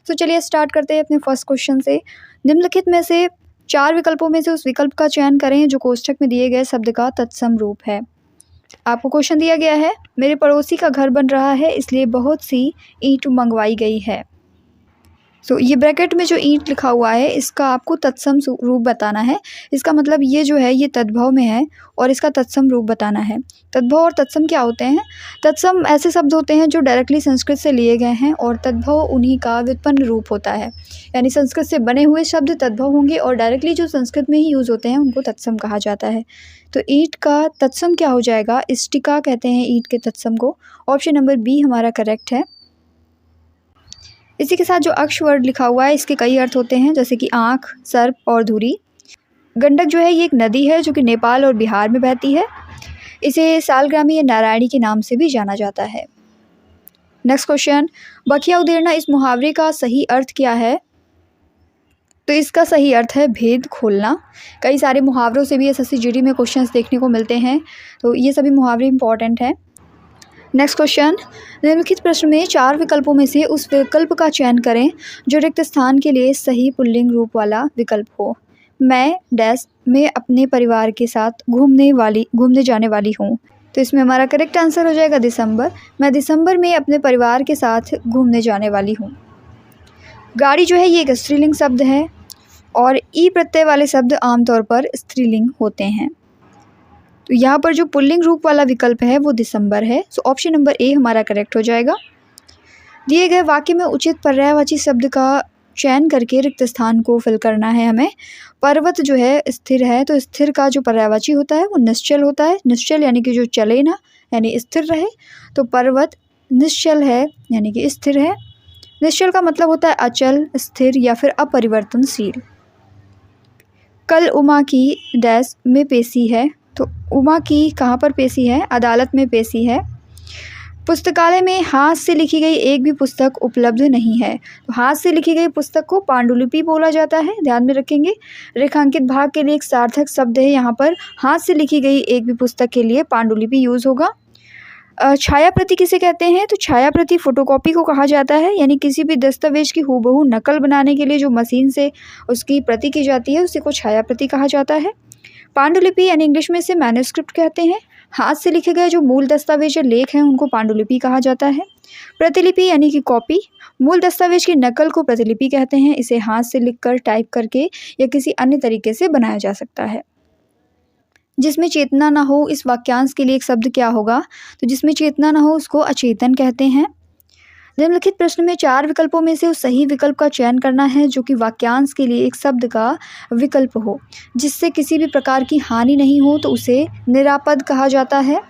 तो चलिए स्टार्ट करते हैं अपने फर्स्ट क्वेश्चन से। निम्नलिखित में से 4 विकल्पों में से उस विकल्प का चयन करें जो कोष्ठक में दिए गए शब्द का तत्सम रूप है। आपको क्वेश्चन दिया गया है, मेरे पड़ोसी का घर बन रहा है इसलिए बहुत सी ईंट मंगवाई गई है। तो ये ब्रैकेट में जो ईंट लिखा हुआ है इसका आपको तत्सम रूप बताना है। इसका मतलब ये जो है ये तद्भव में है और इसका तत्सम रूप बताना है। तद्भव और तत्सम क्या होते हैं? तत्सम ऐसे शब्द होते हैं जो डायरेक्टली संस्कृत से लिए गए हैं और तद्भव उन्हीं का व्युत्पन्न रूप होता है। यानी संस्कृत से बने हुए शब्द तद्भव होंगे और डायरेक्टली जो संस्कृत में ही यूज़ होते हैं उनको तत्सम कहा जाता है। तो ईंट का तत्सम क्या हो जाएगा? इष्टिका कहते हैं ईंट के तत्सम को। ऑप्शन नंबर बी हमारा करेक्ट है। इसी के साथ जो अक्ष वर्ड लिखा हुआ है इसके कई अर्थ होते हैं, जैसे कि आँख, सर्प और धुरी। गंडक जो है ये एक नदी है जो कि नेपाल और बिहार में बहती है। इसे सालग्रामी या नारायणी के नाम से भी जाना जाता है। नेक्स्ट क्वेश्चन, बखिया उधेड़ना इस मुहावरे का सही अर्थ क्या है? तो इसका सही अर्थ है भेद खोलना। कई सारे मुहावरों से भी एसएससी जीडी में क्वेश्चंस देखने को मिलते हैं, तो ये सभी मुहावरे इंपॉर्टेंट हैं। नेक्स्ट क्वेश्चन, निम्नलिखित प्रश्न में 4 विकल्पों में से उस विकल्प का चयन करें जो रिक्त स्थान के लिए सही पुल्लिंग रूप वाला विकल्प हो। मैं डैश में अपने परिवार के साथ घूमने जाने वाली हूँ। तो इसमें हमारा करेक्ट आंसर हो जाएगा दिसंबर। मैं दिसंबर में अपने परिवार के साथ घूमने जाने वाली हूँ। गाड़ी जो है ये एक स्त्रीलिंग शब्द है और ई प्रत्यय वाले शब्द आमतौर पर स्त्रीलिंग होते हैं। तो यहाँ पर जो पुल्लिंग रूप वाला विकल्प है वो दिसंबर है। सो ऑप्शन नंबर ए हमारा करेक्ट हो जाएगा। दिए गए वाक्य में उचित पर्यायवाची शब्द का चयन करके रिक्त स्थान को फिल करना है हमें। पर्वत जो है स्थिर है, तो स्थिर का जो पर्यायवाची होता है वो निश्चल होता है। निश्चल यानी कि जो चले ना, यानी स्थिर रहे। तो पर्वत निश्चल है यानी कि स्थिर है। निश्चल का मतलब होता है अचल, स्थिर या फिर अपरिवर्तनशील। कल उमा की डैश में पेशी है। तो उमा की कहाँ पर पेशी है? अदालत में पेशी है। पुस्तकालय में हाथ से लिखी गई एक भी पुस्तक उपलब्ध नहीं है। तो हाथ से लिखी गई पुस्तक को पांडुलिपि बोला जाता है, ध्यान में रखेंगे। रेखांकित भाग के लिए एक सार्थक शब्द है, यहाँ पर हाथ से लिखी गई एक भी पुस्तक के लिए पांडुलिपि यूज़ होगा। छाया प्रति किसे कहते हैं? तो छाया प्रति फोटोकॉपी को कहा जाता है, यानी किसी भी दस्तावेज की हूबहू नकल बनाने के लिए जो मशीन से उसकी प्रति की जाती है उसी को छाया प्रति कहा जाता है। पांडुलिपि यानी इंग्लिश में इसे मैन्युस्क्रिप्ट कहते हैं। हाथ से लिखे गए जो मूल दस्तावेज या लेख हैं उनको पांडुलिपि कहा जाता है। प्रतिलिपि यानी कि कॉपी, मूल दस्तावेज की नकल को प्रतिलिपि कहते हैं। इसे हाथ से लिखकर टाइप करके या किसी अन्य तरीके से बनाया जा सकता है। जिसमें चेतना ना हो, इस वाक्यांश के लिए एक शब्द क्या होगा? तो जिसमें चेतना ना हो उसको अचेतन कहते हैं। निम्नलिखित प्रश्न में 4 विकल्पों में से उस सही विकल्प का चयन करना है जो कि वाक्यांश के लिए एक शब्द का विकल्प हो, जिससे किसी भी प्रकार की हानि नहीं हो, तो उसे निरापद कहा जाता है।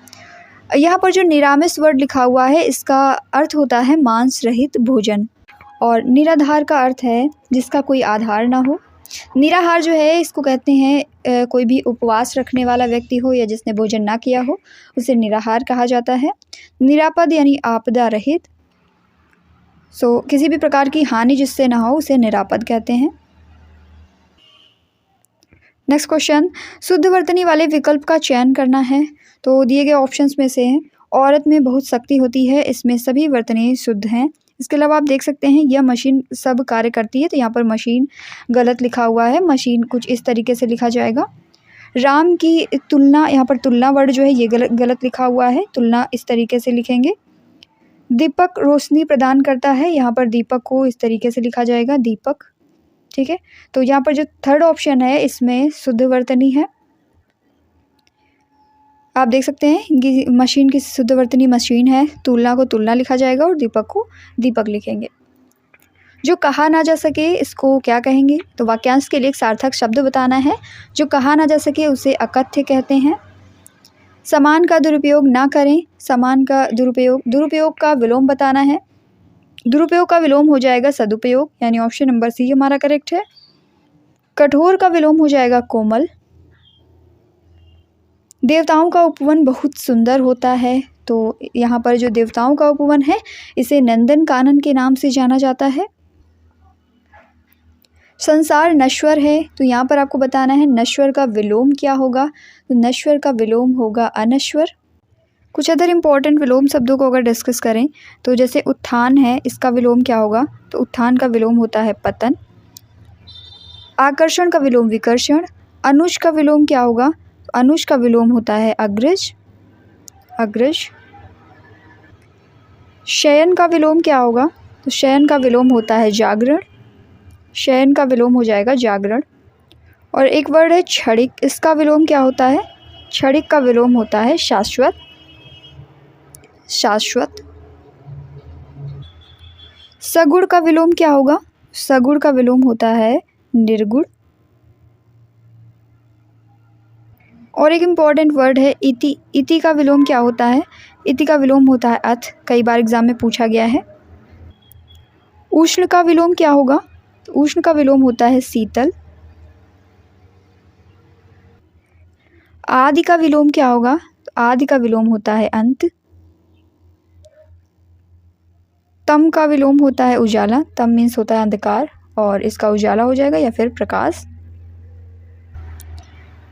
यहाँ पर जो निरामिष वर्ड लिखा हुआ है इसका अर्थ होता है मांस रहित भोजन, और निराधार का अर्थ है जिसका कोई आधार ना हो। निराहार जो है इसको कहते हैं कोई भी उपवास रखने वाला व्यक्ति हो या जिसने भोजन ना किया हो उसे निराहार कहा जाता है। निरापद यानी आपदा रहित, किसी भी प्रकार की हानि जिससे ना हो उसे निरापद कहते हैं। नेक्स्ट क्वेश्चन, शुद्ध वर्तनी वाले विकल्प का चयन करना है। तो दिए गए ऑप्शंस में से औरत में बहुत शक्ति होती है, इसमें सभी वर्तनी शुद्ध हैं। इसके अलावा आप देख सकते हैं यह मशीन सब कार्य करती है, तो यहाँ पर मशीन गलत लिखा हुआ है। मशीन कुछ इस तरीके से लिखा जाएगा। राम की तुलना, यहाँ पर तुलना वर्ड जो है ये गलत लिखा हुआ है, तुलना इस तरीके से लिखेंगे। दीपक रोशनी प्रदान करता है, यहाँ पर दीपक को इस तरीके से लिखा जाएगा दीपक, ठीक है। तो यहाँ पर जो थर्ड ऑप्शन है इसमें शुद्ध वर्तनी है। आप देख सकते हैं कि मशीन की शुद्ध वर्तनी मशीन है, तुलना को तुलना लिखा जाएगा और दीपक को दीपक लिखेंगे। जो कहा ना जा सके इसको क्या कहेंगे? तो वाक्यांश के लिए एक सार्थक शब्द बताना है। जो कहा ना जा सके उसे अकथ्य कहते हैं। समान का दुरुपयोग ना करें, समान का दुरुपयोग का विलोम बताना है। दुरुपयोग का विलोम हो जाएगा सदुपयोग, यानी ऑप्शन नंबर सी हमारा करेक्ट है। कठोर का विलोम हो जाएगा कोमल। देवताओं का उपवन बहुत सुंदर होता है, तो यहाँ पर जो देवताओं का उपवन है इसे नंदन कानन के नाम से जाना जाता है। संसार नश्वर है, तो यहाँ पर आपको बताना है नश्वर का विलोम क्या होगा। तो नश्वर का विलोम होगा अनश्वर। कुछ अदर इम्पॉर्टेंट विलोम शब्दों को अगर डिस्कस करें तो जैसे उत्थान है, इसका विलोम क्या होगा? तो उत्थान का विलोम होता है पतन। आकर्षण का विलोम विकर्षण। अनुज का विलोम क्या होगा? अनुज का विलोम होता है अग्रज, अग्रज। शयन का विलोम क्या होगा? तो शयन का विलोम होता है जागरण, शयन का विलोम हो जाएगा जागरण। और एक वर्ड है क्षणिक, इसका विलोम क्या होता है? क्षणिक का विलोम होता है शाश्वत, शाश्वत। सगुण का विलोम क्या होगा? सगुण का विलोम होता है निर्गुण। और एक इम्पॉर्टेंट वर्ड है इति, इति का विलोम क्या होता है? इति का विलोम होता है अथ, कई बार एग्जाम में पूछा गया है। उष्ण का विलोम क्या होगा? तो उष्ण का विलोम होता है शीतल। आदि का विलोम क्या होगा? तो आदि का विलोम होता है अंत। तम का विलोम होता है उजाला, तम मीन्स होता है अंधकार और इसका उजाला हो जाएगा या फिर प्रकाश।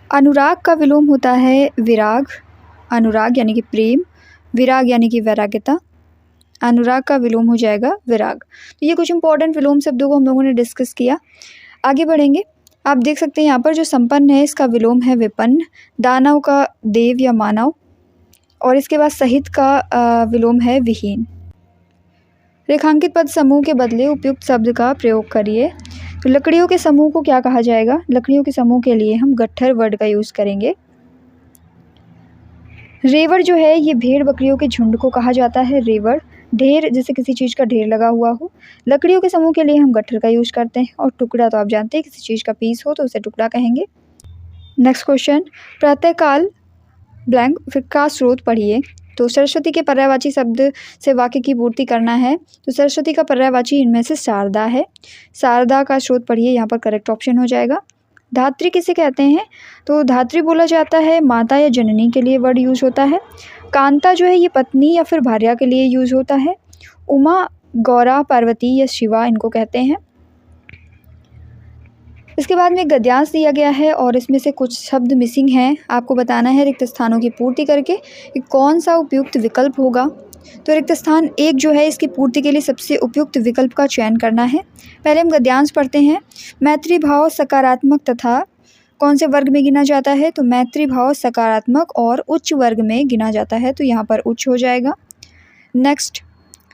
अनुराग का विलोम होता है विराग, अनुराग यानी कि प्रेम, विराग यानी कि वैराग्यता। अनुराग का विलोम हो जाएगा विराग। तो ये कुछ इंपॉर्टेंट विलोम शब्दों को हम लोगों ने डिस्कस किया। आगे बढ़ेंगे। आप देख सकते हैं यहाँ पर जो संपन्न है इसका विलोम है विपन्न, दानव का देव या मानव, और इसके बाद सहित का विलोम है विहीन। रेखांकित पद समूह के बदले उपयुक्त शब्द का प्रयोग करिए। तो लकड़ियों के समूह को क्या कहा जाएगा? लकड़ियों के समूह के लिए हम गट्ठर वर्ड का यूज़ करेंगे। रेवड़ जो है ये भेड़ बकरियों के झुंड को कहा जाता है रेवड़। ढेर जैसे किसी चीज़ का ढेर लगा हुआ हो। लकड़ियों के समूह के लिए हम गट्ठर का यूज़ करते हैं। और टुकड़ा तो आप जानते हैं, किसी चीज़ का पीस हो तो उसे टुकड़ा कहेंगे। नेक्स्ट क्वेश्चन, प्रातःकाल ब्लैंक फिर का स्रोत पढ़िए। तो सरस्वती के पर्यायवाची शब्द से वाक्य की पूर्ति करना है। तो सरस्वती का पर्यायवाची इनमें से शारदा है। शारदा का स्रोत पढ़िए, यहाँ पर करेक्ट ऑप्शन हो जाएगा। धात्री किसे कहते हैं? तो धात्री बोला जाता है माता या जननी के लिए वर्ड यूज़ होता है। कांता जो है ये पत्नी या फिर भार्या के लिए यूज़ होता है। उमा, गौरा, पार्वती या शिवा इनको कहते हैं। इसके बाद में गद्यांश दिया गया है और इसमें से कुछ शब्द मिसिंग हैं। आपको बताना है रिक्त स्थानों की पूर्ति करके कि कौन सा उपयुक्त विकल्प होगा। तो रिक्त स्थान एक जो है इसकी पूर्ति के लिए सबसे उपयुक्त विकल्प का चयन करना है। पहले हम गद्यांश पढ़ते हैं। मैत्री भाव सकारात्मक तथा कौन से वर्ग में गिना जाता है? तो मैत्री भाव सकारात्मक और उच्च वर्ग में गिना जाता है, तो यहाँ पर उच्च हो जाएगा। नेक्स्ट,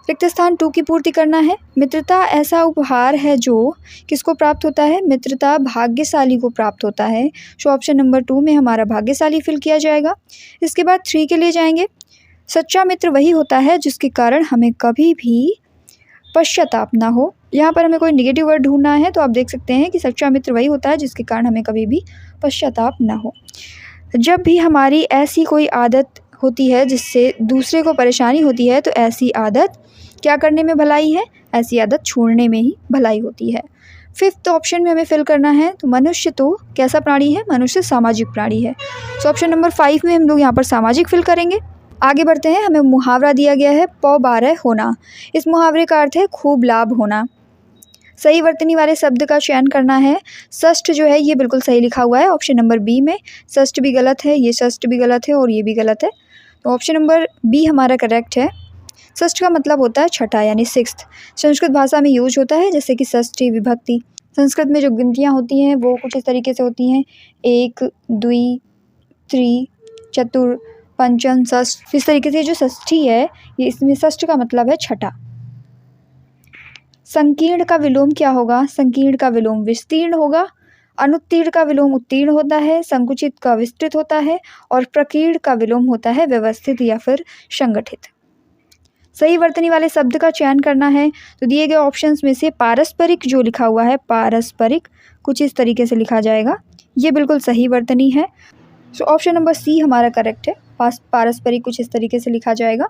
रिक्त स्थान 2 की पूर्ति करना है। मित्रता ऐसा उपहार है जो किसको प्राप्त होता है? मित्रता भाग्यशाली को प्राप्त होता है। सो ऑप्शन नंबर 2 में हमारा भाग्यशाली फिल किया जाएगा। इसके बाद 3 के लिए जाएंगे। सच्चा मित्र वही होता है जिसके कारण हमें कभी भी पश्चाताप ना हो। यहाँ पर हमें कोई निगेटिव वर्ड ढूंढना है तो आप देख सकते हैं कि सच्चा मित्र वही होता है जिसके कारण हमें कभी भी पश्चाताप ना हो। जब भी हमारी ऐसी कोई आदत होती है जिससे दूसरे को परेशानी होती है तो ऐसी आदत क्या करने में भलाई है? ऐसी आदत छोड़ने में ही भलाई होती है। 5th ऑप्शन में हमें फिल करना है। तो मनुष्य तो कैसा प्राणी है? मनुष्य सामाजिक प्राणी है। सो ऑप्शन नंबर 5 में हम लोग यहाँ पर सामाजिक फिल करेंगे। आगे बढ़ते हैं। हमें मुहावरा दिया गया है पौ 12 होना। इस मुहावरे का अर्थ है खूब लाभ होना। सही वर्तनी वाले शब्द का चयन करना है। षष्ठ जो है ये बिल्कुल सही लिखा हुआ है ऑप्शन नंबर बी में। षष्ठ भी गलत है, ये षष्ठ भी गलत है और ये भी गलत है। तो ऑप्शन नंबर बी हमारा करेक्ट है। षष्ठ का मतलब होता है छठा यानी 6th। संस्कृत भाषा में यूज होता है जैसे कि षष्ठी विभक्ति। संस्कृत में जो गिनतियाँ होती हैं वो कुछ इस तरीके से होती हैं 1, 2, 3, चतुर, पंचम, षष्ठ। इस तरीके से जो षष्ठी है ये इसमें षष्ठ का मतलब है छठा। संकीर्ण का विलोम क्या होगा? संकीर्ण का विलोम विस्तीर्ण होगा। अनुत्तीर्ण का विलोम उत्तीर्ण होता है। संकुचित का विस्तृत होता है और प्रकीर्ण का विलोम होता है व्यवस्थित या फिर संगठित। सही वर्तनी वाले शब्द का चयन करना है। तो दिए गए ऑप्शंस में से पारस्परिक जो लिखा हुआ है पारस्परिक कुछ इस तरीके से लिखा जाएगा, ये बिल्कुल सही वर्तनी है। सो ऑप्शन नंबर सी हमारा करेक्ट है। पारस्परिक कुछ इस तरीके से लिखा जाएगा।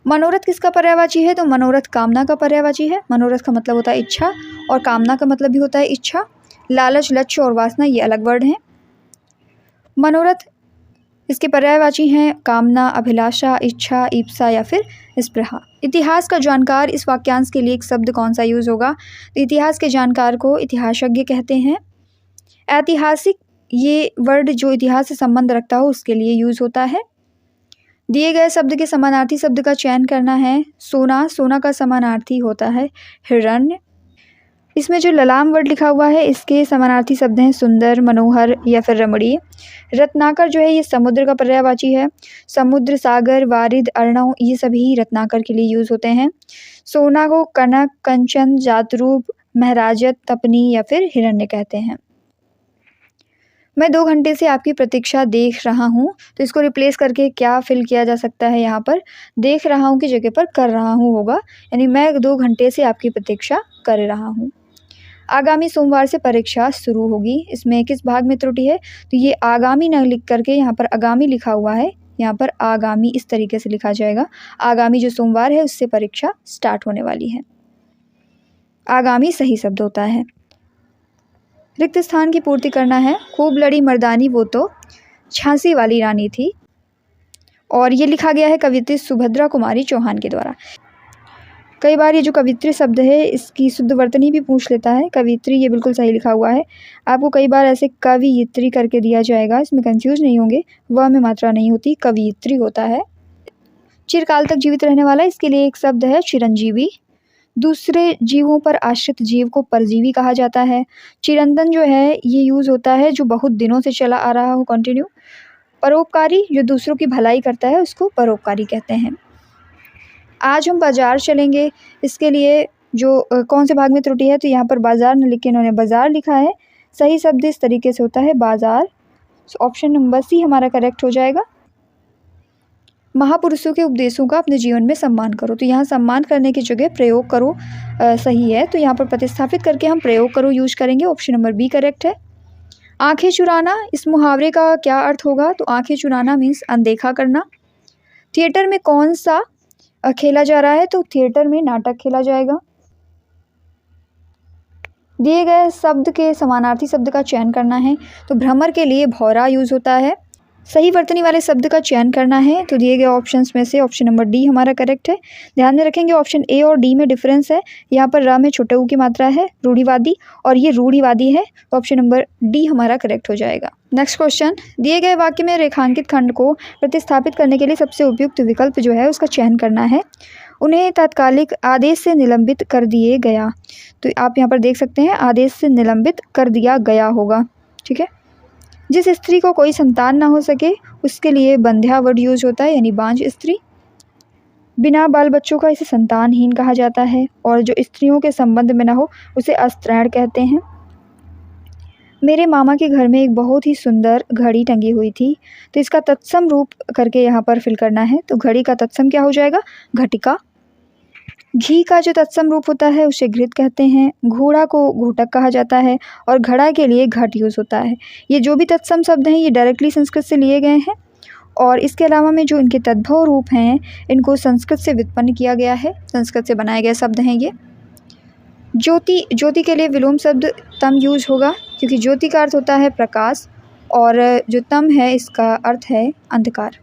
मनोरथ किसका पर्यायवाची है? तो मनोरथ कामना का पर्यायवाची है। मनोरथ का मतलब होता है इच्छा और कामना का मतलब भी होता है इच्छा। लालच, लक्ष्य और वासना ये अलग वर्ड हैं। मनोरथ इसके पर्यायवाची हैं कामना, अभिलाषा, इच्छा, ईप्सा या फिर स्पृहा। इतिहास का जानकार इस वाक्यांश के लिए एक शब्द कौन सा यूज होगा? तो इतिहास के जानकार को इतिहासज्ञ कहते हैं। ऐतिहासिक ये वर्ड जो इतिहास से संबंध रखता हो उसके लिए यूज होता है। दिए गए शब्द के समानार्थी शब्द का चयन करना है। सोना, सोना का समानार्थी होता है हिरण्य। इसमें जो ललाम वर्ड लिखा हुआ है इसके समानार्थी शब्द हैं सुंदर, मनोहर या फिर रमणीय। रत्नाकर जो है ये समुद्र का पर्यायवाची है। समुद्र, सागर, वारिद, अर्णव ये सभी रत्नाकर के लिए यूज़ होते हैं। सोना को कनक, कंचन, जातरूप, महराजत, तपनी या फिर हिरण्य कहते हैं। मैं 2 घंटे से आपकी प्रतीक्षा देख रहा हूँ, तो इसको रिप्लेस करके क्या फिल किया जा सकता है यहाँ पर? देख रहा हूँ की जगह पर कर रहा हूँ होगा, यानी मैं 2 घंटे से आपकी प्रतीक्षा कर रहा हूँ। आगामी सोमवार से परीक्षा शुरू होगी, इसमें किस भाग में त्रुटि है? तो ये आगामी न लिख करके यहाँ पर आगामी लिखा हुआ है, यहाँ पर आगामी इस तरीके से लिखा जाएगा। आगामी जो सोमवार है उससे परीक्षा स्टार्ट होने वाली है। आगामी सही शब्द होता है। रिक्त स्थान की पूर्ति करना है। खूब लड़ी मर्दानी वो तो झांसी वाली रानी थी। और ये लिखा गया है कवियत्री सुभद्रा कुमारी चौहान के द्वारा। कई बार ये जो कवित्री शब्द है इसकी शुद्ध वर्तनी भी पूछ लेता है। कवित्री ये बिल्कुल सही लिखा हुआ है। आपको कई बार ऐसे कवियत्री करके दिया जाएगा, इसमें कंफ्यूज नहीं होंगे, वह में मात्रा नहीं होती, कवियत्री होता है। चिरकाल तक जीवित रहने वाला, इसके लिए एक शब्द है चिरंजीवी। दूसरे जीवों पर आश्रित जीव को परजीवी कहा जाता है। चिरंतन जो है ये यूज़ होता है जो बहुत दिनों से चला आ रहा हो, कंटिन्यू। परोपकारी जो दूसरों की भलाई करता है उसको परोपकारी कहते हैं। आज हम बाज़ार चलेंगे, इसके लिए जो कौन से भाग में त्रुटि है? तो यहाँ पर बाज़ार न लिख के इन्होंने बाज़ार लिखा है। सही शब्द इस तरीके से होता है बाज़ार। ऑप्शन नंबर सी हमारा करेक्ट हो जाएगा। महापुरुषों के उपदेशों का अपने जीवन में सम्मान करो, तो यहाँ सम्मान करने की जगह प्रयोग करो सही है, तो यहाँ पर प्रतिस्थापित करके हम प्रयोग करो यूज करेंगे। ऑप्शन नंबर बी करेक्ट है। आंखें चुराना, इस मुहावरे का क्या अर्थ होगा? तो आंखें चुराना मीन्स अनदेखा करना। थिएटर में कौन सा खेला जा रहा है? तो थिएटर में नाटक खेला जाएगा। दिए गए शब्द के समानार्थी शब्द का चयन करना है, तो भ्रमर के लिए भौरा यूज होता है। सही वर्तनी वाले शब्द का चयन करना है, तो दिए गए ऑप्शंस में से ऑप्शन नंबर डी हमारा करेक्ट है। ध्यान में रखेंगे ऑप्शन ए और डी में डिफरेंस है। यहाँ पर र में छोटे ऊ की मात्रा है, रूढ़िवादी, और ये रूढ़िवादी है, तो ऑप्शन नंबर डी हमारा करेक्ट हो जाएगा। नेक्स्ट क्वेश्चन, दिए गए वाक्य में रेखांकित खंड को प्रतिस्थापित करने के लिए सबसे उपयुक्त विकल्प जो है उसका चयन करना है। उन्हें तात्कालिक आदेश से निलंबित कर दिए गया, तो आप यहाँ पर देख सकते हैं आदेश से निलंबित कर दिया गया होगा, ठीक है। जिस स्त्री को कोई संतान ना हो सके उसके लिए बंध्या वर्ड यूज होता है, यानी बांझ स्त्री। बिना बाल बच्चों का इसे संतानहीन कहा जाता है, और जो स्त्रियों के संबंध में ना हो उसे अस्त्रैण कहते हैं। मेरे मामा के घर में एक बहुत ही सुंदर घड़ी टंगी हुई थी, तो इसका तत्सम रूप करके यहाँ पर फिल करना है, तो घड़ी का तत्सम क्या हो जाएगा? घटिका। घी का जो तत्सम रूप होता है उसे घृत कहते हैं। घोड़ा को घोटक कहा जाता है, और घड़ा के लिए घट यूज़ होता है। ये जो भी तत्सम शब्द हैं ये डायरेक्टली संस्कृत से लिए गए हैं, और इसके अलावा में जो इनके तद्भव रूप हैं इनको संस्कृत से व्युत्पन्न किया गया है, संस्कृत से बनाए गए शब्द हैं ये। ज्योति, ज्योति के लिए विलोम शब्द तम यूज होगा, क्योंकि ज्योति का अर्थ होता है प्रकाश, और जो तम है इसका अर्थ है अंधकार,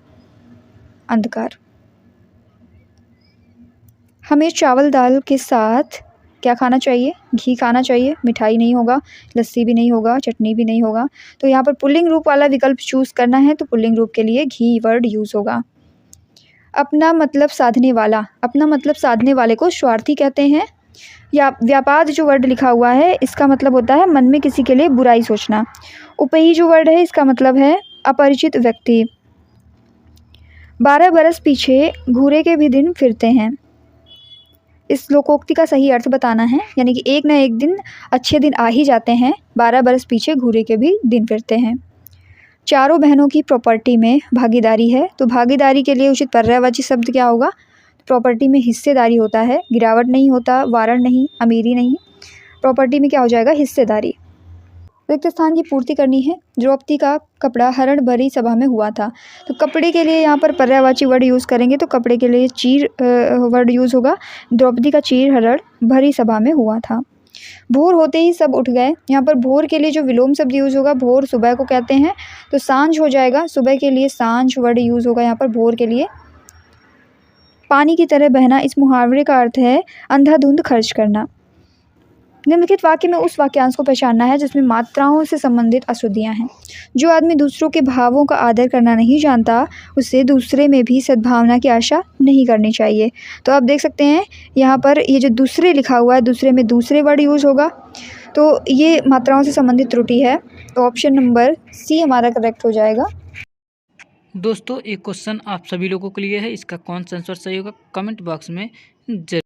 अंधकार। हमें चावल दाल के साथ क्या खाना चाहिए? घी खाना चाहिए। मिठाई नहीं होगा, लस्सी भी नहीं होगा, चटनी भी नहीं होगा, तो यहाँ पर पुल्लिंग रूप वाला विकल्प चूज़ करना है, तो पुल्लिंग रूप के लिए घी वर्ड यूज़ होगा। अपना मतलब साधने वाला, अपना मतलब साधने वाले को स्वार्थी कहते हैं। या व्यापाद जो वर्ड लिखा हुआ है इसका मतलब होता है मन में किसी के लिए बुराई सोचना। उपही जो वर्ड है इसका मतलब है अपरिचित व्यक्ति। 12 बरस पीछे घूरे के भी दिन फिरते हैं, इस लोकोक्ति का सही अर्थ बताना है, यानी कि एक ना एक दिन अच्छे दिन आ ही जाते हैं, 12 बरस पीछे घूरे के भी दिन फिरते हैं। चारों बहनों की प्रॉपर्टी में भागीदारी है, तो भागीदारी के लिए उचित पर्यायवाची शब्द क्या होगा? प्रॉपर्टी में हिस्सेदारी होता है, गिरावट नहीं होता, वारण नहीं, अमीरी नहीं, प्रॉपर्टी में क्या हो जाएगा? हिस्सेदारी। रिक्त स्थान की पूर्ति करनी है। द्रौपदी का कपड़ा हरण भरी सभा में हुआ था, तो कपड़े के लिए यहाँ पर पर्यायवाची वर्ड यूज़ करेंगे, तो कपड़े के लिए चीर वर्ड यूज़ होगा। द्रौपदी का चीर हरण भरी सभा में हुआ था। भोर होते ही सब उठ गए, यहाँ पर भोर के लिए जो विलोम शब्द यूज़ होगा, भोर सुबह को कहते हैं, तो सांझ हो जाएगा। सुबह के लिए सांझ वर्ड यूज़ होगा यहाँ पर भोर के लिए। पानी की तरह बहना, इस मुहावरे का अर्थ है अंधाधुंध खर्च करना। निम्नलिखित वाक्य में उस वाक्यांश को पहचानना है जिसमें मात्राओं से संबंधित अशुद्धियाँ हैं। जो आदमी दूसरों के भावों का आदर करना नहीं जानता, उससे दूसरे में भी सद्भावना की आशा नहीं करनी चाहिए। तो आप देख सकते हैं यहाँ पर ये जो दूसरे लिखा हुआ है, दूसरे में दूसरे वर्ड यूज़ होगा, तो ये मात्राओं से संबंधित त्रुटि है। तो ऑप्शन नंबर सी हमारा करेक्ट हो जाएगा। दोस्तों एक क्वेश्चन आप सभी लोगों के लिए है, इसका कौन सा आंसर सही होगा कमेंट बॉक्स में जरूर